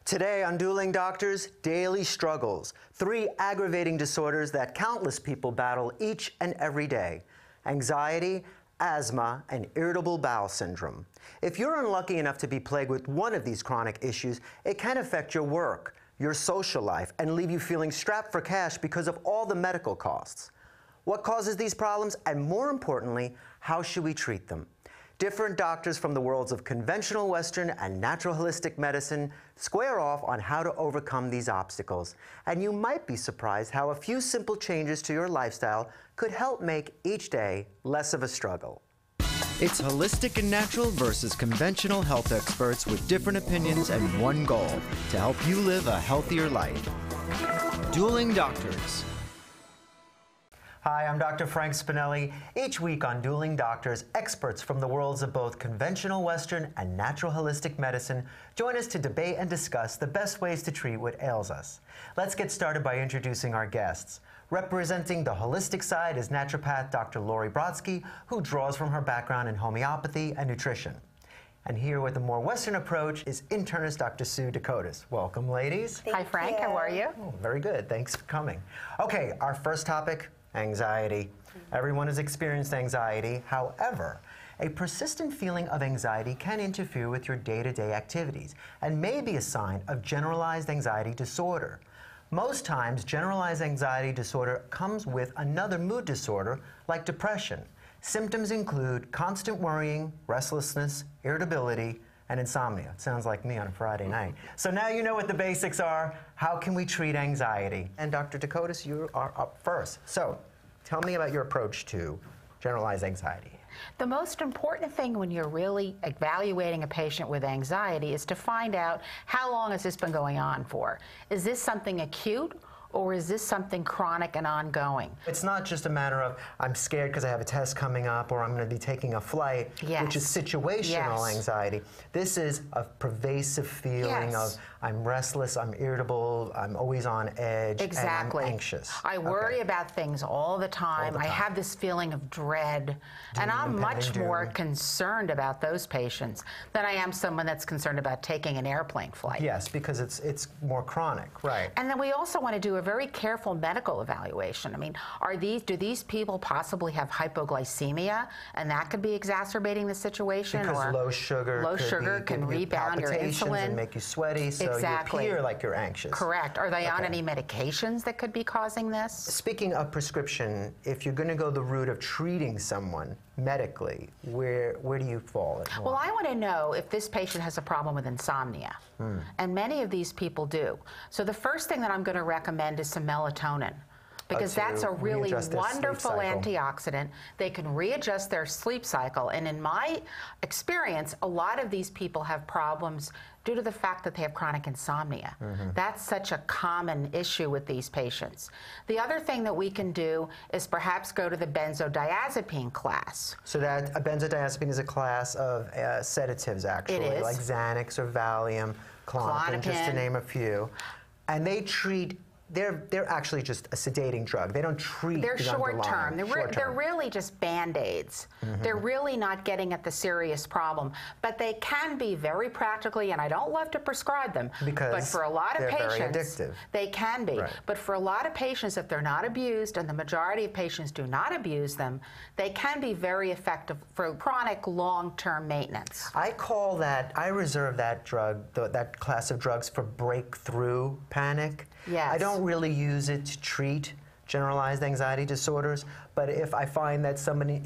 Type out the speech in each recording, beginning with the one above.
Today on Dueling Doctors, daily struggles. 3 aggravating disorders that countless people battle each and every day. Anxiety, asthma, and irritable bowel syndrome. If you're unlucky enough to be plagued with one of these chronic issues, it can affect your work, your social life, and leave you feeling strapped for cash because of all the medical costs. What causes these problems, and more importantly, how should we treat them? Different doctors from the worlds of conventional Western and natural holistic medicine square off on how to overcome these obstacles. And you might be surprised how a few simple changes to your lifestyle could help make each day less of a struggle. It's holistic and natural versus conventional health experts with different opinions and one goal: to help you live a healthier life. Dueling Doctors. Hi, I'm Dr. Frank Spinelli. Each week on Dueling Doctors, experts from the worlds of both conventional Western and natural holistic medicine join us to debate and discuss the best ways to treat what ails us. Let's get started by introducing our guests. Representing the holistic side is naturopath Dr. Lori Brodsky, who draws from her background in homeopathy and nutrition. And here with a more Western approach is internist Dr. Sue Dakotas. Welcome, ladies. Hi, Frank. How are you? Oh, very good. Thanks for coming. Okay, our first topic, anxiety. Everyone has experienced anxiety. However, a persistent feeling of anxiety can interfere with your day-to-day activities and may be a sign of generalized anxiety disorder. Most times, generalized anxiety disorder comes with another mood disorder like depression. Symptoms include constant worrying, restlessness, irritability, and insomnia. It sounds like me on a Friday night. So now you know what the basics are. How can we treat anxiety? And Dr. Dakotas, you are up first. So tell me about your approach to generalized anxiety. The most important thing when you're really evaluating a patient with anxiety is to find out how long has this been going on for. Is this something acute? Or is this something chronic and ongoing? It's not just a matter of, I'm scared because I have a test coming up, or I'm going to be taking a flight, which is situational anxiety. This is a pervasive feeling of, I'm restless, I'm irritable, I'm always on edge, and I'm anxious. I worry about things all the time. I have this feeling of dread, and I'm much more concerned about those patients than I am someone that's concerned about taking an airplane flight. Yes, because it's more chronic, right. And then we also want to do a very careful medical evaluation. I mean, do these people possibly have hypoglycemia, and that could be exacerbating the situation? Because or low sugar can rebound your insulin and make you sweaty, so you appear like you're anxious. Correct. Are they on any medications that could be causing this? Speaking of prescription, if you're going to go the route of treating someone medically, where do you fall? Well, I want to know if this patient has a problem with insomnia, and many of these people do. So the first thing that I'm going to recommend is some melatonin, because that's a really wonderful antioxidant. They can readjust their sleep cycle, and in my experience, a lot of these people have problems due to the fact that they have chronic insomnia. That's such a common issue with these patients. The other thing that we can do is perhaps go to the benzodiazepine class. So that a benzodiazepine is a class of sedatives, actually, it is. Like Xanax or Valium, Klonopin, just to name a few. And they treat, they're actually just a sedating drug. They don't treat They're the short-term. They're really just Band-Aids. They're really not getting at the serious problem. But they can be very practically, and I don't love to prescribe them, but for a lot of patients, they can be. But for a lot of patients, if they're not abused, and the majority of patients do not abuse them, they can be very effective for chronic long-term maintenance. I reserve that drug, that class of drugs, for breakthrough panic. Yes. I don't really use it to treat generalized anxiety disorders, but if I find that somebody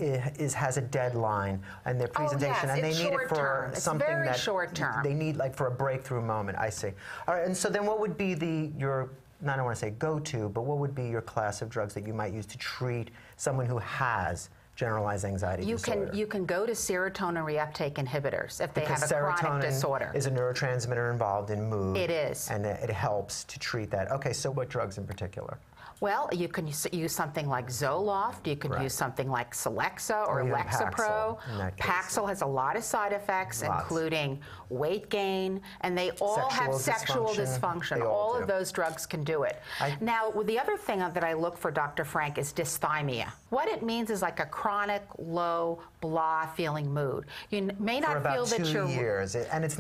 has a deadline and their presentation and they need it for something that short-term. They need, like, for a breakthrough moment, I see. All right, and so then what would be your, I don't want to say go-to, but what would be your class of drugs that you might use to treat someone who has generalized anxiety disorder? You can go to serotonin reuptake inhibitors if they have a chronic disorder. Serotonin is a neurotransmitter involved in mood. It is. And it helps to treat that. Okay, so what drugs in particular? Well, you can use something like Zoloft, you can use something like Celexa or Lexapro. Paxil has a lot of side effects, including weight gain, and they all have sexual dysfunction. All of those drugs can do it. Now, the other thing that I look for, Dr. Frank, is dysthymia. What it means is like a chronic, low, blah feeling mood. You may not feel that you're... For about 2 years, and it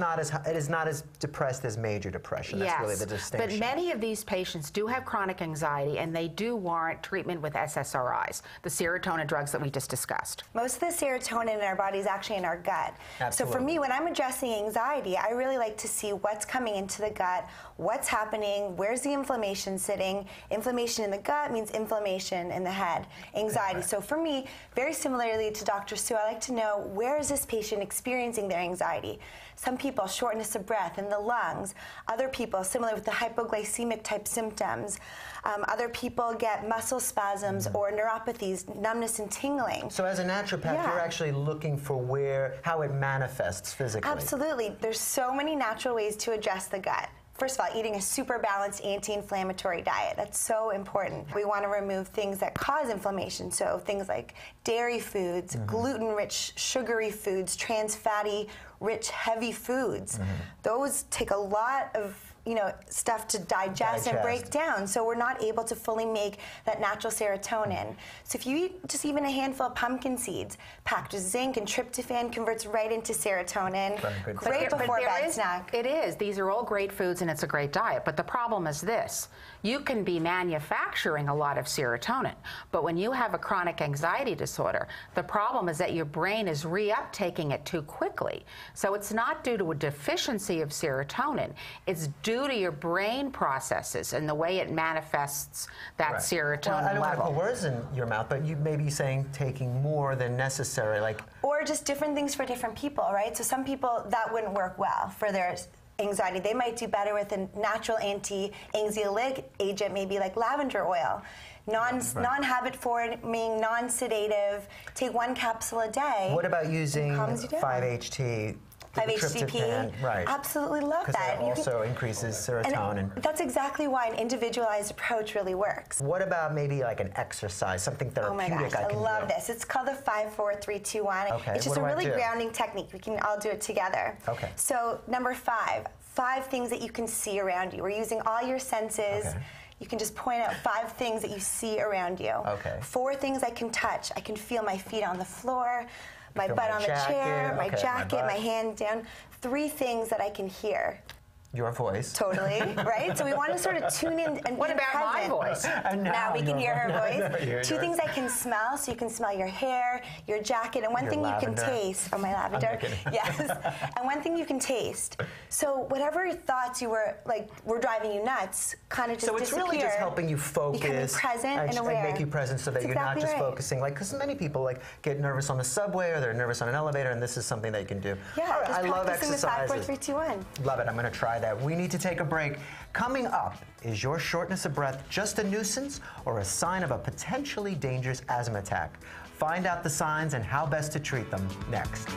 is not as depressed as major depression. That's really the distinction. But many of these patients do have chronic anxiety, and they do warrant treatment with SSRIs, the serotonin drugs that we just discussed. Most of the serotonin in our body is actually in our gut. Absolutely. So for me, when I'm addressing anxiety, I really like to see what's coming into the gut, what's happening, where's the inflammation sitting. Inflammation in the gut means inflammation in the head. Anxiety. So for me, very similarly to Dr. Sue, I like to know, where is this patient experiencing their anxiety? Some people, shortness of breath in the lungs. Other people, similar with the hypoglycemic type symptoms. Other people get muscle spasms or neuropathies, numbness and tingling. So as a naturopath, you're actually looking for how it manifests physically. Absolutely. There's so many natural ways to address the gut. First of all, eating a super balanced anti-inflammatory diet. That's so important. We want to remove things that cause inflammation. So things like dairy foods, gluten-rich, sugary foods, trans fatty, rich, heavy foods. Those take a lot of stuff to digest and break down, so we're not able to fully make that natural serotonin. So if you eat just even a handful of pumpkin seeds, packed with zinc and tryptophan, converts right into serotonin. Great before bed snack. It is. These are all great foods, and it's a great diet. But the problem is this. You can be manufacturing a lot of serotonin, but when you have a chronic anxiety disorder, the problem is that your brain is reuptaking it too quickly. So it's not due to a deficiency of serotonin. It's due to your brain processes and the way it manifests that serotonin level. I don't want to put words in your mouth, but you may be saying taking more than necessary, like... Or just different things for different people, right? So some people, that wouldn't work well for their anxiety. They might do better with a natural anti-anxiolytic agent, maybe like lavender oil. Non-habit forming, non-sedative. Take 1 capsule a day. What about using 5-HT? 5-HTP. Absolutely love that. Because it also increases serotonin. And that's exactly why an individualized approach really works. What about maybe like an exercise, something therapeutic? Oh my gosh, I love this. It's called the 5-4-3-2-1. Okay. It's just a really grounding technique. We can all do it together. Okay. So number 5 things that you can see around you. We're using all your senses. Okay. You can just point out 5 things that you see around you. Okay. 4 things I can touch. I can feel my feet on the floor, my butt on the chair, my jacket, my hand down. 3 things that I can hear. Your voice. Totally, right? So we want to sort of tune in and what be about present. My voice? Now we can hear her voice. 2 things I can smell, so you can smell your hair, your jacket, and 1 thing you can taste. Oh, my lavender. Yes. And 1 thing you can taste. So whatever thoughts you were driving you nuts, kind of just disappear. So it's really just helping you focus. Becoming present and aware. And make you present so that you're not just focusing. Because many people get nervous on the subway or they're nervous on an elevator, and this is something they can do. Yeah, all right, just I love exercises. The 5-4-3-2-1. Love it. I'm going to try that. We need to take a break. Coming up, is your shortness of breath just a nuisance or a sign of a potentially dangerous asthma attack? Find out the signs and how best to treat them next.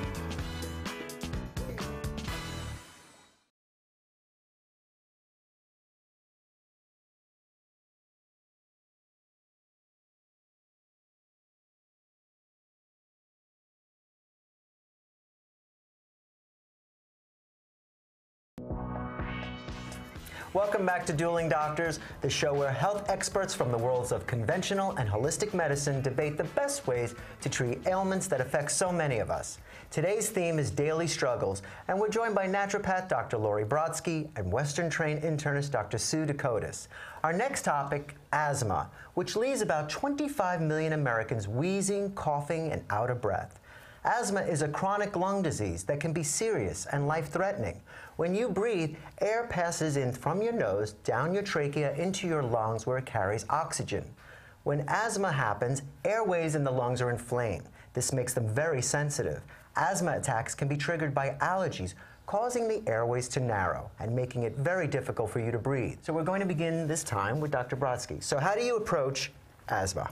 Welcome back to Dueling Doctors, the show where health experts from the worlds of conventional and holistic medicine debate the best ways to treat ailments that affect so many of us. Today's theme is daily struggles, and we're joined by naturopath Dr. Lori Brodsky and Western-trained internist Dr. Sue Dakotas. Our next topic, asthma, which leaves about 25 million Americans wheezing, coughing, and out of breath. Asthma is a chronic lung disease that can be serious and life-threatening. When you breathe, air passes in from your nose, down your trachea, into your lungs where it carries oxygen. When asthma happens, airways in the lungs are inflamed. This makes them very sensitive. Asthma attacks can be triggered by allergies, causing the airways to narrow and making it very difficult for you to breathe. So we're going to begin this time with Dr. Brodsky. So how do you approach asthma?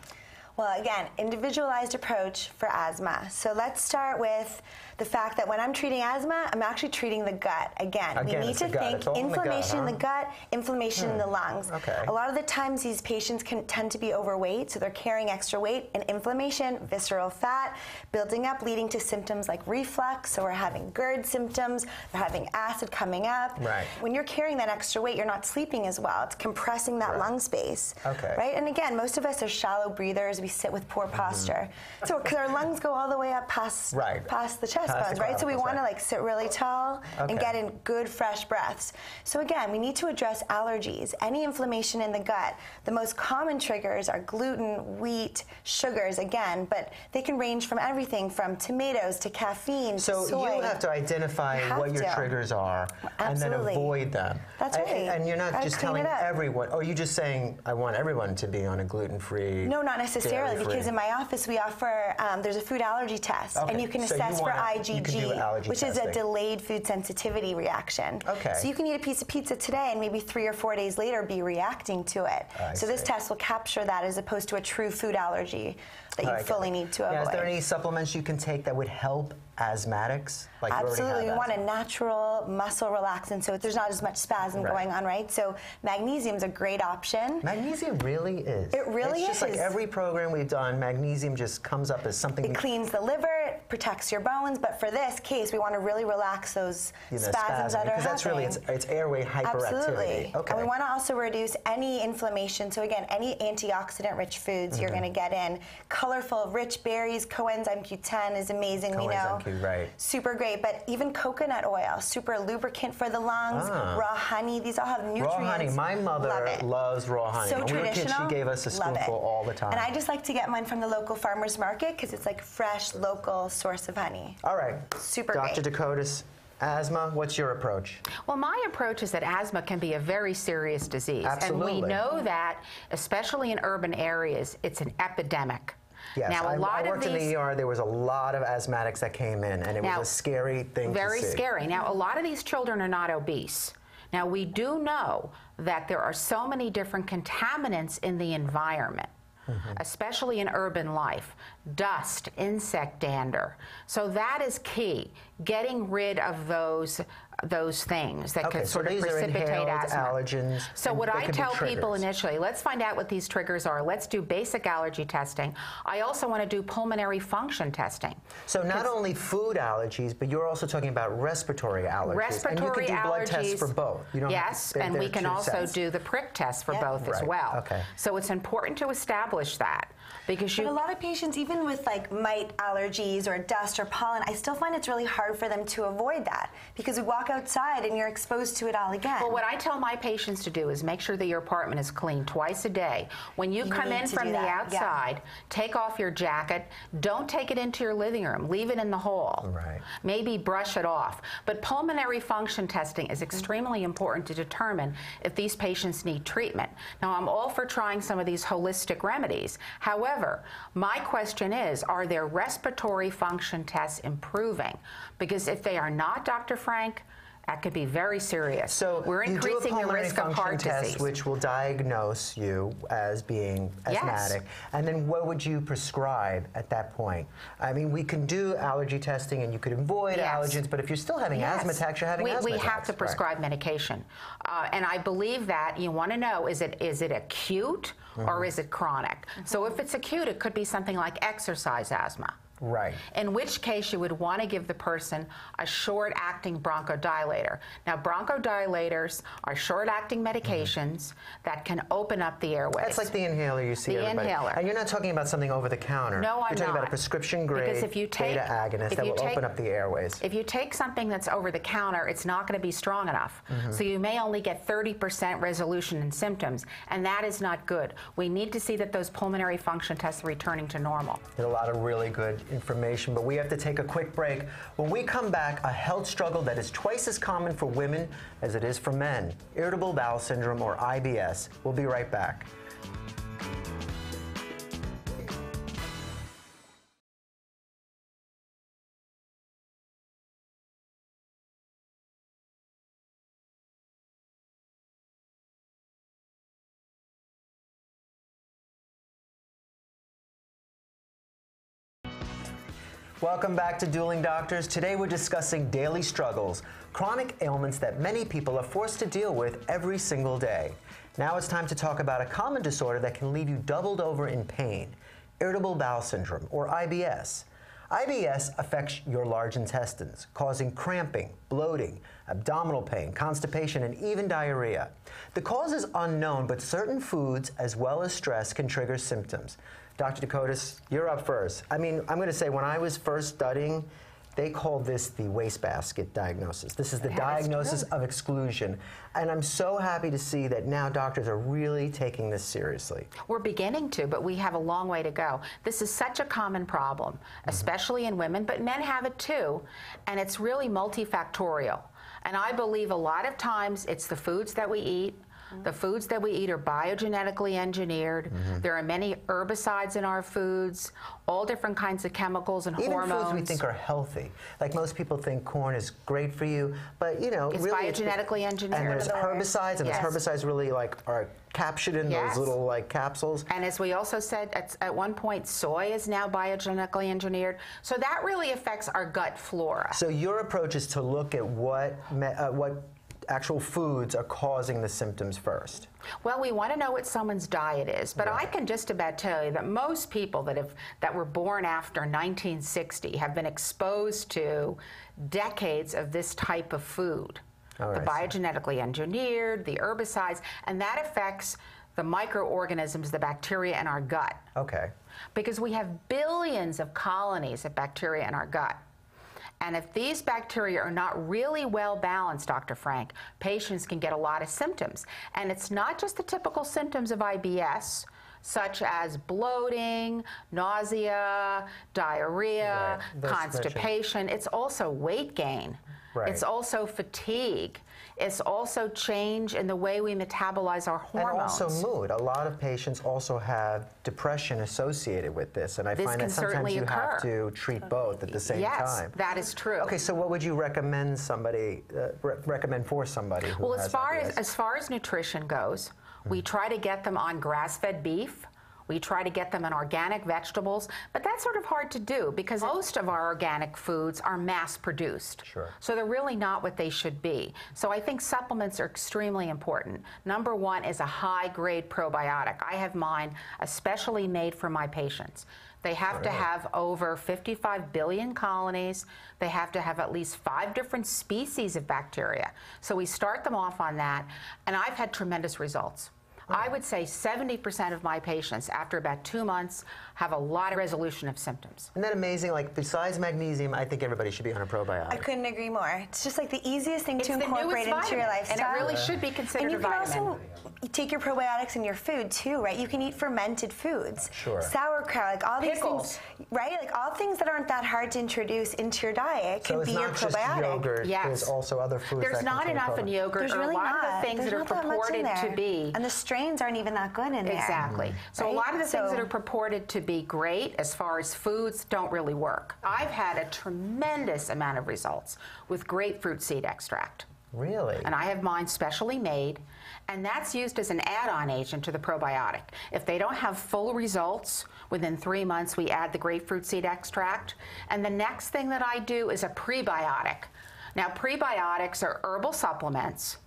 Well, again, individualized approach for asthma. So let's start with the fact that when I'm treating asthma, I'm actually treating the gut. Again, we need to think inflammation in the gut, inflammation in the lungs. Okay. A lot of the times these patients can tend to be overweight, so they're carrying extra weight, and inflammation, visceral fat, building up, leading to symptoms like reflux, so we're having GERD symptoms, they're having acid coming up. Right. When you're carrying that extra weight, you're not sleeping as well. It's compressing that lung space. Okay. Right? And again, most of us are shallow breathers. We sit with poor posture. So, because our lungs go all the way up past the chest bones, right? So we want to like sit really tall and get in good, fresh breaths. So again, we need to address allergies. Any inflammation in the gut, the most common triggers are gluten, wheat, sugars, again, but they can range from everything from tomatoes to caffeine to soy. So you have to identify what your triggers are and then avoid them. That's right. And you're not just telling everyone, or are you just saying, I want everyone to be on a gluten-free, no, not necessarily, because in my office we offer, there's a food allergy test, and you can assess for IgG, which is a delayed food sensitivity reaction. Okay. So you can eat a piece of pizza today and maybe 3 or 4 days later be reacting to it. So this test will capture that as opposed to a true food allergy that you fully need to avoid. Is there any supplements you can take that would help asthmatics? Like absolutely, we want a natural muscle relaxant so there's not as much spasm going on, right? So magnesium's a great option. Magnesium really is. It really is. It's just like every program we've done, magnesium just comes up as something. It cleans the liver, it protects your bones, but for this case, we want to really relax those spasms that are happening. Because that's really, it's airway hyperactivity. Absolutely. Okay. And we want to also reduce any inflammation. So again, any antioxidant-rich foods you're going to get in. Colorful, rich berries, coenzyme Q10 is amazing, we know. Right. Super great, but even coconut oil, super lubricant for the lungs, raw honey, these all have nutrients. Raw honey, my mother loves raw honey. So when we were kids, she gave us a spoonful all the time. And I just like to get mine from the local farmer's market because it's like fresh, local source of honey. All right. Super Dr. great. Dakotas, asthma, what's your approach? Well, my approach is that asthma can be a very serious disease. Absolutely. And we know that, especially in urban areas, it's an epidemic. Yes, now, I worked in the ER. There was a lot of asthmatics that came in, and it was a scary thing to see. Very scary. Now, a lot of these children are not obese. Now, we do know that there are so many different contaminants in the environment, especially in urban life. Dust, insect dander. So that is key, getting rid of those things that could sort of precipitate asthma. Allergens, so what I tell people initially, let's find out what these triggers are. Let's do basic allergy testing. I also want to do pulmonary function testing. So not only food allergies, but you're also talking about respiratory allergies. Respiratory and you can do blood allergies, tests for both. You don't yes, and we can also do the prick test for both as well. Okay. So it's important to establish that. Because but a lot of patients, even with like mite allergies or dust or pollen, I still find it's really hard for them to avoid that because we walk outside and you're exposed to it all again. Well, what I tell my patients to do is make sure that your apartment is clean twice a day. When you come in from the outside, take off your jacket. Don't take it into your living room. Leave it in the hall. Right. Maybe brush it off. But pulmonary function testing is extremely important to determine if these patients need treatment. Now, I'm all for trying some of these holistic remedies. However, my question is, are their respiratory function tests improving? Because if they are not, Dr. Frank, that could be very serious. So we're increasing the risk of heart disease. Test, which will diagnose you as being asthmatic. And then what would you prescribe at that point? I mean, we can do allergy testing and you could avoid allergens, but if you're still having asthma attacks, you're having asthma attacks. We have to prescribe medication. And I believe that you want to know, is it acute or is it chronic? So if it's acute, it could be something like exercise asthma. Right. In which case you would want to give the person a short-acting bronchodilator. Now, bronchodilators are short-acting medications that can open up the airways. That's like the inhaler you see everybody. The inhaler. And you're not talking about something over the counter. No, I'm not. You're talking about a prescription-grade beta agonist that will open up the airways. If you take something that's over the counter, it's not going to be strong enough. So you may only get 30% resolution in symptoms, and that is not good. We need to see that those pulmonary function tests are returning to normal. Get a lot of really good information, but we have to take a quick break. When we come back, a health struggle that is twice as common for women as it is for men, irritable bowel syndrome, or IBS. We'll be right back. Welcome back to Dueling Doctors. Today we're discussing daily struggles, chronic ailments that many people are forced to deal with every single day. Now it's time to talk about a common disorder that can leave you doubled over in pain, irritable bowel syndrome, or IBS. IBS affects your large intestines, causing cramping, bloating, abdominal pain, constipation, and even diarrhea. The cause is unknown, but certain foods as well as stress can trigger symptoms. Dr. Dakotas, you're up first. I mean, I'm going to say when I was first studying, they called this the wastebasket diagnosis. This is the diagnosis of exclusion. And I'm so happy to see that now doctors are really taking this seriously. We're beginning to, but we have a long way to go. This is such a common problem, especially in women, but men have it too. And it's really multifactorial. And I believe a lot of times it's the foods that we eat. The foods that we eat are biogenetically engineered. There are many herbicides in our foods, all different kinds of chemicals and hormones. Even foods we think are healthy. Like most people think corn is great for you, but you know, it's really biogenetically engineered. And there's herbicides, and those herbicides really are captured in those little capsules. And as we also said, at one point, soy is now biogenetically engineered. So that really affects our gut flora. So your approach is to look at what actual foods are causing the symptoms first. Well, we want to know what someone's diet is, but I can just about tell you that most people that were born after 1960 have been exposed to decades of this type of food. The biogenetically engineered, the herbicides, and that affects the microorganisms, the bacteria in our gut. Okay. Because we have billions of colonies of bacteria in our gut. And if these bacteria are not really well balanced, Dr. Frank, patients can get a lot of symptoms. And it's not just the typical symptoms of IBS, such as bloating, nausea, diarrhea, constipation. It's also weight gain. It's also fatigue. It's also change in the way we metabolize our hormones. And also mood. A lot of patients also have depression associated with this, and I find that sometimes you have to treat both at the same time. Yes, that is true. Okay, so what would you recommend recommend for somebody who has IBS? As far as nutrition goes, we try to get them on grass-fed beef. We try to get them in organic vegetables, but that's sort of hard to do because most of our organic foods are mass-produced. So they're really not what they should be. So I think supplements are extremely important. Number one is a high-grade probiotic. I have mine especially made for my patients. They have to have over 55 billion colonies. They have to have at least 5 different species of bacteria. So we start them off on that, and I've had tremendous results. I would say 70% of my patients, after about 2 months, have a lot of resolution of symptoms. Isn't that amazing? Like, besides magnesium, I think everybody should be on a probiotic. I couldn't agree more. It's just like the easiest thing to incorporate into your lifestyle. And it really should be considered a vitamin. And you can also take your probiotics in your food, too, right? You can eat fermented foods. Sauerkraut, like all these things, right? Like all things that aren't that hard to introduce into your diet could be your probiotic. So it's not just yogurt. There's also other foods There's not enough in yogurt. There's really a lot of the things that are purported to be. And the strains aren't even that good in there. Exactly. So a lot of the things that are purported to be great as far as foods don't really work. I've had a tremendous amount of results with grapefruit seed extract. Really? And I have mine specially made, and that's used as an add-on agent to the probiotic. If they don't have full results, within 3 months we add the grapefruit seed extract. And the next thing that I do is a prebiotic. Now, prebiotics are herbal supplements.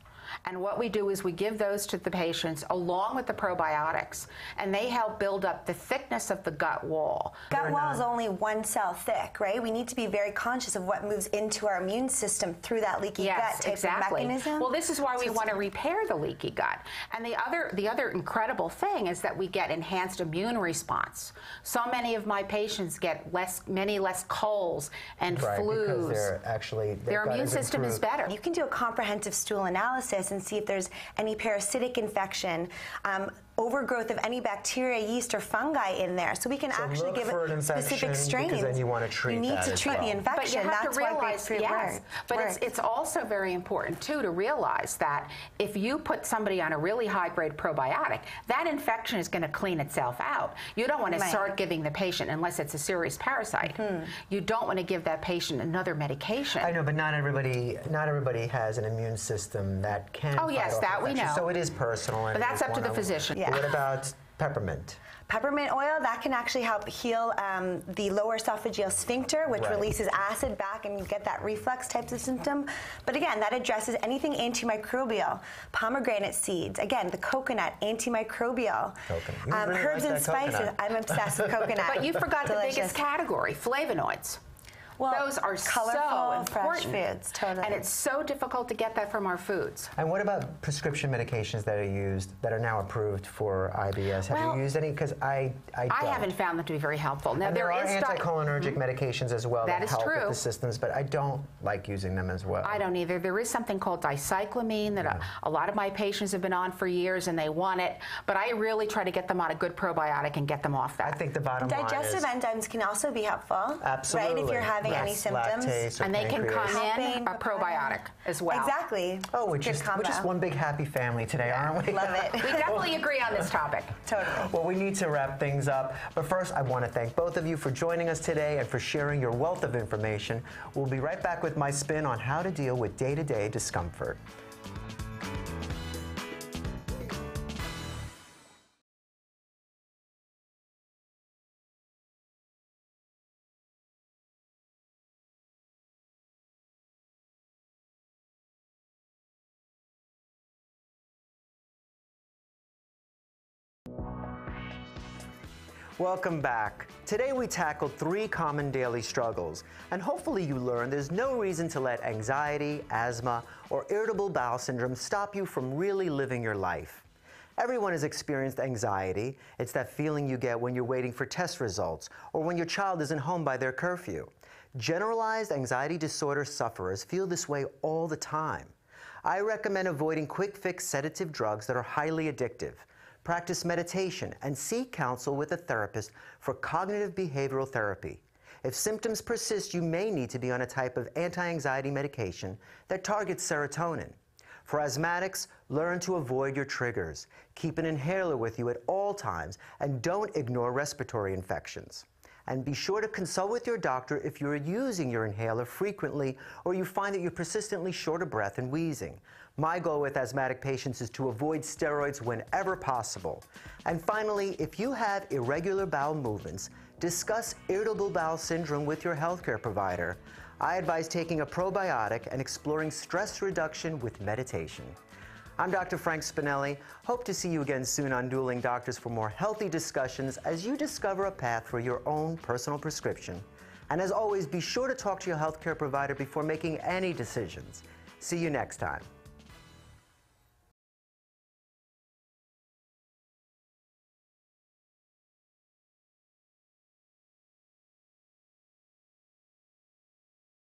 And what we do is we give those to the patients along with the probiotics, and they help build up the thickness of the gut wall. Gut wall is only 1 cell thick, right? We need to be very conscious of what moves into our immune system through that leaky gut type of mechanism. Well, this is why we want to repair the leaky gut. And the other incredible thing is that we get enhanced immune response. So many of my patients get many less colds and flus. Because their immune system is better. You can do a comprehensive stool analysis and see if there's any parasitic infection, overgrowth of any bacteria, yeast, or fungi in there. So we can actually give it specific strains. Because then you want to treat You need to treat the infection. But you have That's to realize, why but it's also very important, too, to realize that if you put somebody on a really high-grade probiotic, that infection is going to clean itself out. You don't want to start giving the patient, unless it's a serious parasite, you don't want to give that patient another medication. I know, but not everybody has an immune system that can fight off that we infection. know. So it is personal. But that's up to the physician. What about Peppermint. Peppermint oil, that can actually help heal the lower esophageal sphincter, which releases acid back, and you get that reflux types of symptom. But again, that addresses anything antimicrobial. Pomegranate seeds, again, the coconut, antimicrobial. Really herbs like and spices, coconut. I'm obsessed with coconut. But you forgot the biggest category, flavonoids. Well, those are colorful, so important. fresh foods, totally. And it's so difficult to get that from our foods. And what about prescription medications that are used, that are now approved for IBS? Have you used any? Because I don't. I haven't found them to be very helpful. Now, and there are anticholinergic medications as well that help with the systems, but I don't like using them as well. I don't either. There is something called dicyclamine that a lot of my patients have been on for years, and they want it, but I really try to get them on a good probiotic and get them off that. I think the bottom line is... Digestive enzymes can also be helpful. Absolutely. Right, if you're having any symptoms. And they can come in a probiotic as well. Exactly. Oh, we're just one big happy family today, aren't we? Love it. We definitely agree on this topic. Totally. Well, we need to wrap things up. But first, I want to thank both of you for joining us today and for sharing your wealth of information. We'll be right back with my spin on how to deal with day-to-day discomfort. Welcome back. Today we tackled 3 common daily struggles, and hopefully you learned there's no reason to let anxiety, asthma, or irritable bowel syndrome stop you from really living your life. Everyone has experienced anxiety. It's that feeling you get when you're waiting for test results or when your child isn't home by their curfew. Generalized anxiety disorder sufferers feel this way all the time. I recommend avoiding quick-fix sedative drugs that are highly addictive. Practice meditation, and seek counsel with a therapist for cognitive behavioral therapy. If symptoms persist, you may need to be on a type of anti-anxiety medication that targets serotonin. For asthmatics, learn to avoid your triggers. Keep an inhaler with you at all times, and don't ignore respiratory infections. And be sure to consult with your doctor if you're using your inhaler frequently or you find that you're persistently short of breath and wheezing. My goal with asthmatic patients is to avoid steroids whenever possible. And finally, if you have irregular bowel movements, discuss irritable bowel syndrome with your healthcare provider. I advise taking a probiotic and exploring stress reduction with meditation. I'm Dr. Frank Spinelli. Hope to see you again soon on Dueling Doctors for more healthy discussions as you discover a path for your own personal prescription. And as always, be sure to talk to your healthcare provider before making any decisions. See you next time.